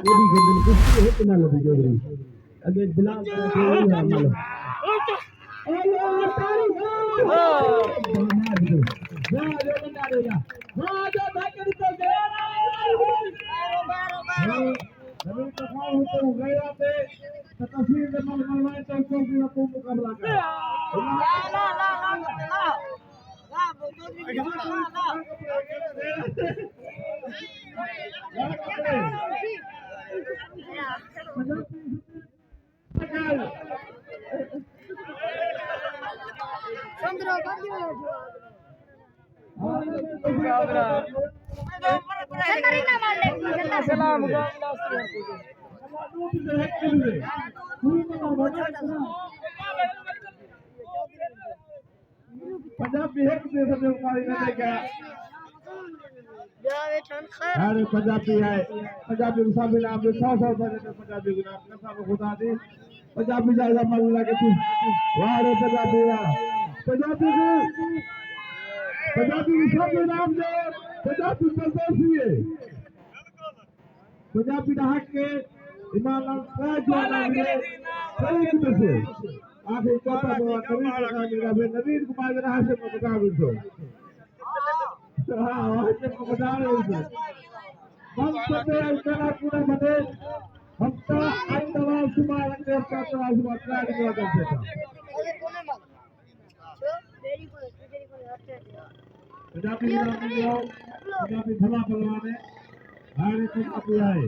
कोई दिन कुछ होत ना लगी जोरी अगे बिलाल का कोई है मतलब अल्लाह तारी मार दो जा जो बंदा देगा हां जो भाग निकल गया जमीन का फाल होते हो गया पे तस्वीर में मनवाए तो को मुकाबला कर ला ला ला ला पंजाब बिहार के देश में हमारी नहीं क्या अरे पंजाबी है पंजाबी मुसाफिर नाम जो 100 बजे पंजाबी के नाम का सब खुदा दे पंजाबी जाएगा मालूम लगे तू वाह रे पंजाबी पंजाबी मुसाफिर नाम जो पंजाबी परदेसी है पंजाबी हक के ईमान जो नाम है सही कितने से आखिर चौथा नवीन कुमार जरा से बता दो हाँ वहाँ को बता रहे हैं हम सबे अंतना पूरा बने हम तो अंतवा सुबह रखते हैं अंतवा सुबह ट्राई किया करते थे पंजाबी भला बलवाने हारे तुम अपने आए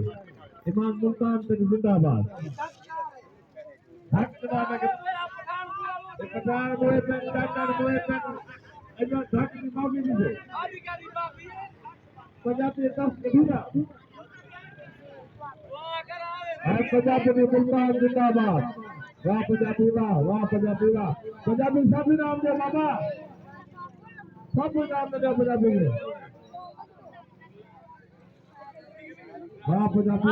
इमाम मुल्तान से जिंदाबाद हक बनाने के पचार मोए पे डॉक्टर मोए पे ऐसा ढक की माफी दीजिए पंजाबी 10 कबीरा हर पंजाबी मुल्तान जिंदाबाद वाह पंजाबी पंजाबी सभी नाम दे बाबा सब नाम दे पंजाबी वाह पंजाबी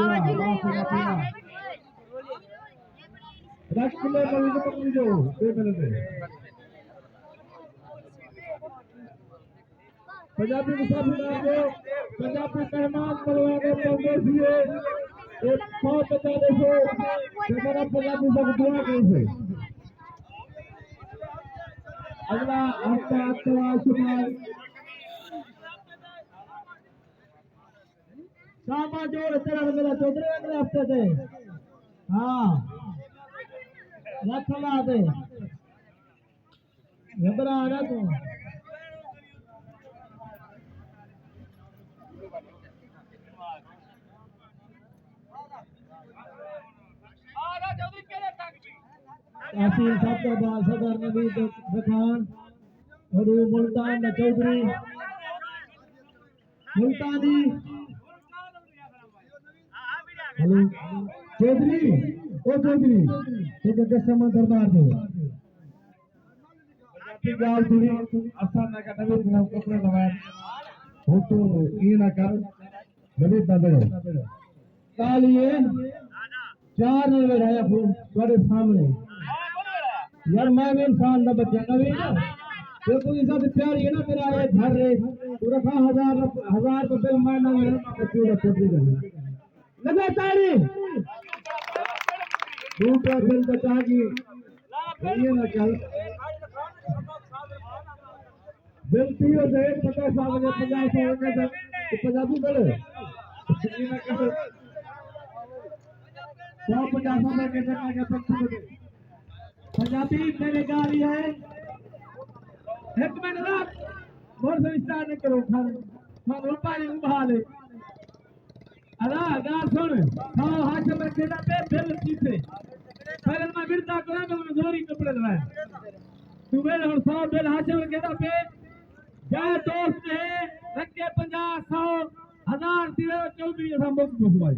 रख ले मरीज पकड़ी जो 2 मिनट में पंजाबी मुसाफिर को पंजाबी मेहमान बनवाने परदेसी एक बहुत बता देखो हमारा पंजाबी सब दुआ कैसे अगला हफ्ता आतवार सुबह सामा जोड़ तेरा मेरा चौधरी अगले हफ्ते से हाँ रख ला दे घबरा ना तू आसिल साहब सदर नबी खान और मुल्तान चौधरी मुल्तानी हेलो चौधरी ओ चौधरी तो कस्टमर दरबार में गाल थोड़ी आसान ना का नबी नाम कपड़े लगाए हो तो ये ना कर नबी बदलो तालिए 4 ने लगाया तुम्हारे सामने यार मैं भी इंसान का बच्चा नवी ना तो कोई सब प्यार है ना मेरा ये घर रे तू रखा 1000 रुपए मैं ना बच्चे का छोटी कर लगा तारी दूसरा दिन बचा की ये ना चल गलती हो जाए 50 साल में 50 साल में तो पंजाबी बोले ये ना कर 150 में के करना के पंजाबी पंजाबी मेरे गाली है एक मिनट रात बहुत से विस्तार न करो खान पानी उबा ले अला गाल सुन हाँ हाथ में खेला पे बिल पीछे पहले मैं बिरता करा तो मैं जोरी कपड़े लगाए तू मेरे और 100 बिल हाथ में खेला पे जाए दोस्त है रखे 50 100 1000 दिए चौधरी ऐसा मुक्त घुसवाई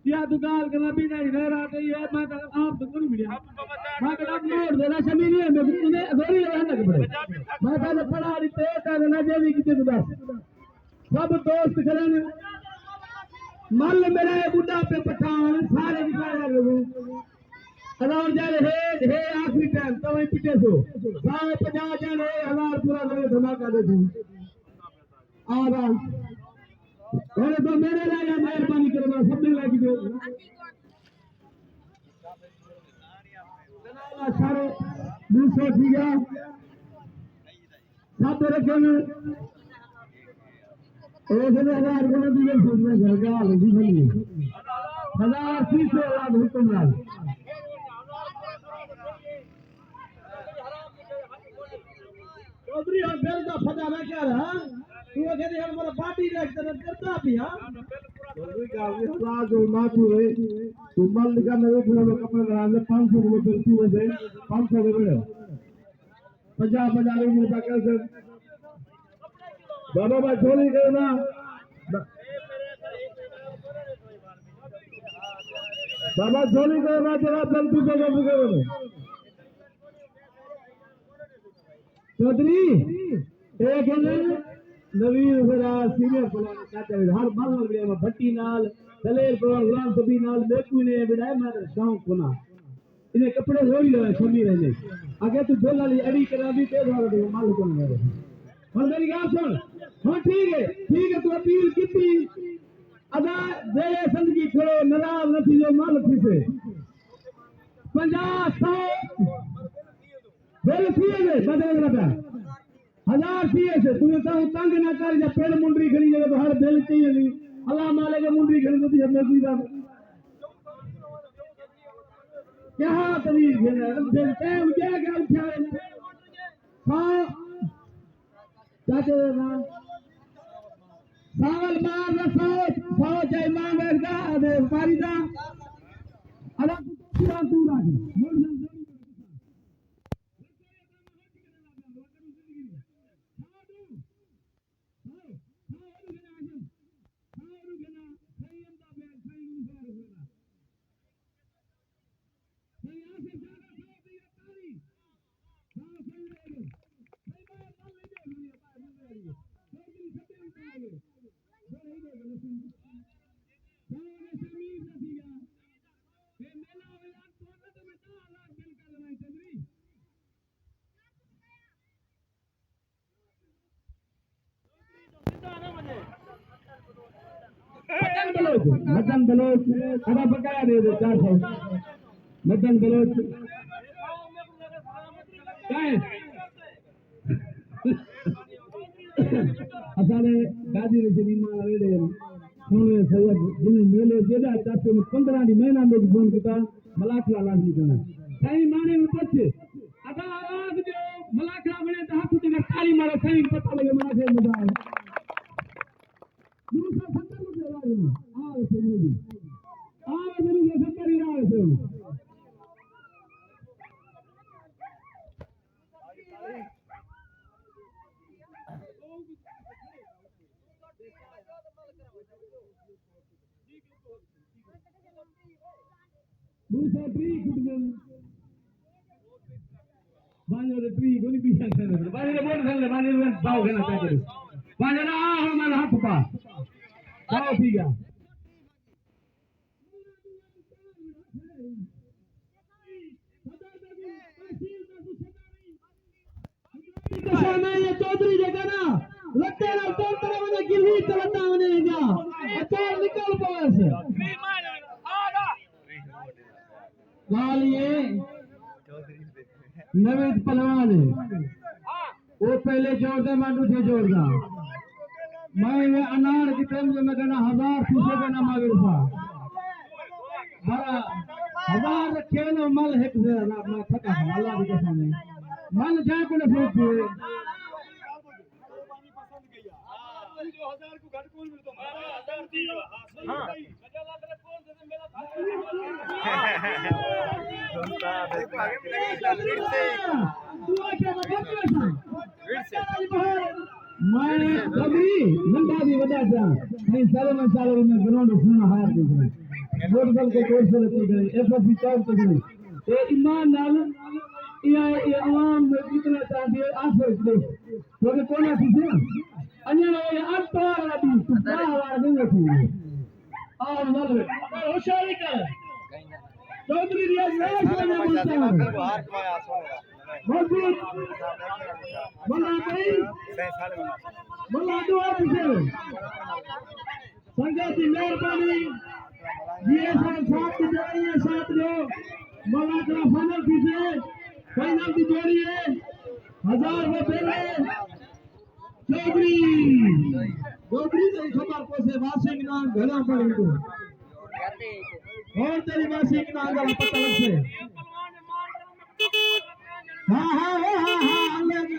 या दुकान का नबी नहीं घर आ गई है मैं तो आप तो नहीं मिला मैं तो अब नोट देना शमीरी है मैं तुम्हें गोरी रहना के पड़े मैं तो पढ़ा रही थे तो ना जेबी कितने तो बस सब दोस्त करन मल मेरा बुढ़ा पे पठान सारे निकाल लोगों अलाउर जाने हे आखिरी टाइम तो वही पिटे सो 50 जाने 1000 पूरा करे धमाका दे दूं आवाज और तो मेरे लाया मेहरबानी करो सब मिल लागी दो सारे 200 ठीक है सब रखे में 1000 को दिए सोचने घर का लगी नहीं 1300 लाख हुक्म लाल चौधरी और बेल का फटा मैं क्या रहा तू कहते हैं हमारा पार्टी रिएक्शन करता भी हां चौधरी का हजार जो माफी है तू माल का नवे किलो कपड़े लगा ले 500 रुपए तू दे 500 रुपए 50 रुपए कैसे बाबा भाई झोली करना बाबा झोली करना जरा जल्दी से करो चौधरी एक नवीन जरा सीनियर प्लान कहते हैं हर बाल लग गया भट्टी नाल दलेर प्लान गुलाम सभी नाल मेकू ने बिड़ाए मैं गांव कोना इन्हें कपड़े हो ही रहे सुनी रहने आगे तू बोला ली अड़ी करा दी ते वाले माल को मेरे और मेरी बात सुन हां ठीक है तू अपील कीती अदा जे जिंदगी खड़ो नाराज नहीं जो माल थी से 50 100 बेल थी है बदल रहा 1000 थी है तू तो तंग ना कर जा पेड़ मुंडरी खड़ी जगह तो हर बेल चाहिए नहीं अल्लाह माले के मुंडरी खड़ी तो हमें कोई बात क्या तमीज है बेल टाइम क्या उठा हां चाचे ना सावल मार रसो फौज इमाम वर्गा दे फारिदा अल्लाह पूरा तू राजी मदन बलोच खड़ा बकाया दे 400 मदन बलोच असाने गादी रजनी मां वेड़े सोने सैयद जिन मेले जेदा चाचे में 15 दी महीना में फोन किया मलाखला लाजमी करना सही माने में पूछ अदा आवाज दो मलाखला बने तो हाथ से ताली मारो सही पता लगे मलाखे मजा आए 270 रुपए लाजमी आओ सुनो आओ जरूर 70 ही आओ सुनो दूसरा ट्री फुट गया बाने रे ट्री कोनी पीछे से बाने रे बोल से बाने रे बाव घेना का करे बाने ना आ हमारा हाथ पा बाव ठीक है तो मैं ये चौधरी जगह ना लगते ना तो तरह में गिल्ली चलता होने जा अच्छा निकल पास लालिए नवेद पहलवान वो पहले जोड़ता मैं दूसरे जोड़ता मैं अनार की टाइम में कहना 1000 फीसों का नाम आगे था बड़ा 1000 रखे ना मल है ना मैं थका अल्लाह के सामने मन जाए को ना सोच को घट कौन मिलतो 1000 दी हां मैं कभी नंदा भी बता जा नहीं सारे में ग्राउंड सुना हार दे मोटरसाइकिल के कोर्स से लेके गए एफएससी चार तक गए ये ईमान नाल ये आवाम में कितना चाहिए आफर दे तो कौन है किसे अन्य ये अत्तार अभी सुबह आवाज नहीं रखी और मल होशियारी कर चौधरी रियाज राज में बोलता है मजबूत बोला भाई मला दुआ पीछे संगत की मेहरबानी ये साथ दो मला का फाइनल पीछे फाइनल की जोड़ी है 1000 रुपए चौधरी चौधरी तो खबर को से वासिंग ना घना पड़ी तो और तेरी वासिंग ना अंदर पता लग से हाँ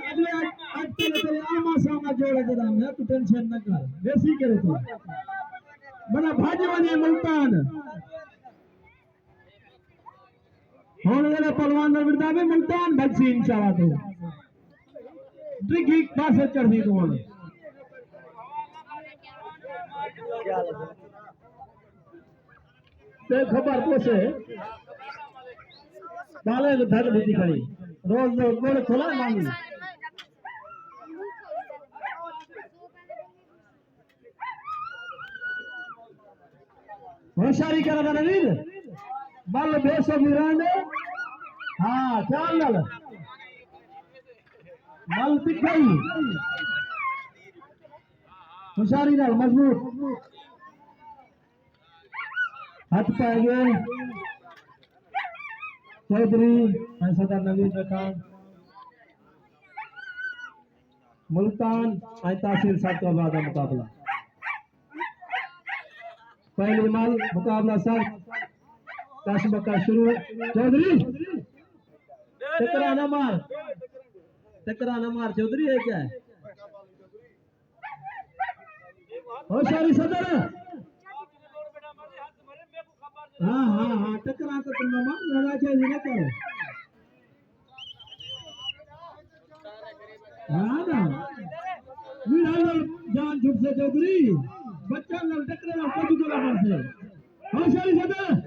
अगले आज तेरे आमा सामा जोड़े जरा मैं तू टेंशन न कर वैसी करे तू बड़ा भाजवाने मुल्तान होने वाले पहलवान विरदा में मुल्तान भक्सी इंशाल्लाह तो ट्रिकी पासे चढ़ी तो होने ते खबर पोसे बाले धर दी खड़ी रोज गोड़ खोला मांगी होशियारी करा था नवीन बल बेसो वीराने हाँ ख्याल नाल बल तिखाई होशियारी नाल मजबूत हाथ पाएंगे चौधरी ऐसा नवीन रखान मुल्तान तासीर साहब का बाद मुकाबला पहले माल मुकाबला सर काशिम का शुरू चौधरी टकराना मार चौधरी है क्या होशियारी सदर हाँ टकरा तो तुम मामा लड़ा चाहिए ना करो हाँ ना जान झुट से चौधरी बच्चा नल टकरे ना कोई दूसरा मार से होशियारी सदर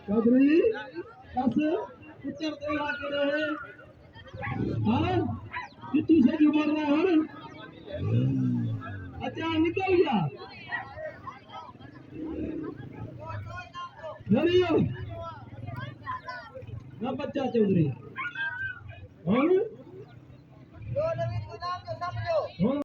चौधरी उत्तर देवा के रहे हाँ कितनी से क्यों बोल रहा है अच्छा निकल गया ना बच्चा चौधरी और